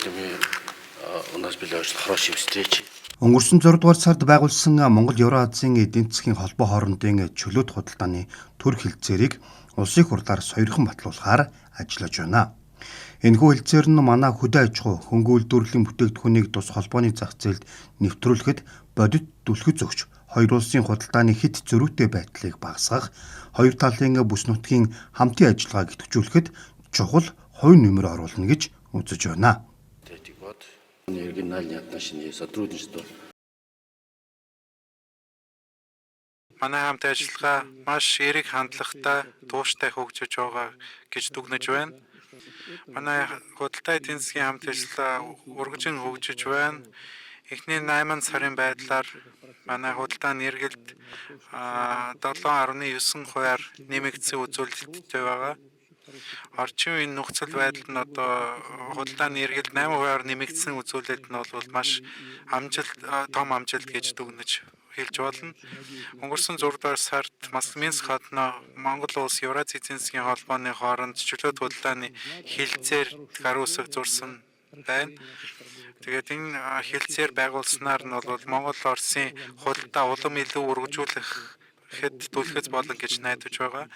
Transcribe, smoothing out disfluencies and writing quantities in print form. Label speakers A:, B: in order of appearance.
A: У нас были очень хорошие встречи.
B: Өнгөрсөн 6 дугаар сард байгуулсан Монгол Евразийн эдийн засгийн холбоо хоорондын чөлөөт худалдааны төр хэлцээрийг улсын хурлаар сойрхон батлуулахаар ажиллаж байна. Энэхүү хэлцээр нь манай хөдөө аж ахуй хөнгө үйлдвэрлэлийн бүтээгдэхүүнийг тус холбооны зах зээлд нэвтрүүлэхэд бодит түлхэж өгч хоёр улсын худалдааны хэт зөрүүтэй байдлыг багасгах, хоёр талын бүс нутгийн хамтын ажиллагааг идэвхжүүлэхэд чухал хувь нэмэр оруулна гэж үзэж байна.
A: Региональные отношения, сотрудничество.
C: Манай хамт ажиллагаа маш эерэг хандлагатай, тууштай хөгжиж байгаа гэж дүгнэж байна. Манай худалдаа эдийн засгийн хамт ажиллагаа ургажин хөгжиж байна. Эхний 8 сарын байдлаар манай худалдааны эргэлт 7.9%-аар нэмэгдсэн үзүүлэлттэй байгаа. Орчин үеийн нөхцөл байдал нь одоо худалдааны эргэлт 8%-аар нэмэгдсэн үзүүлэлт нь бол маш том амжилт гэж дүгнэж хэлж болно. Өнгөрсөн 6 дугаар сард Минск хотно Монгол улс Евразийн эдийн засгийн холбооны хооронд чөлөөт худалдааны хэлцээр гаруусах зурсан байна. Тэгээд энэ хэлцээр байгуулснаар нь бол Монгол Оросын худалдаа улам илүү өргөжүүлэхэд түлхэж болно гэж найдаж байгаа.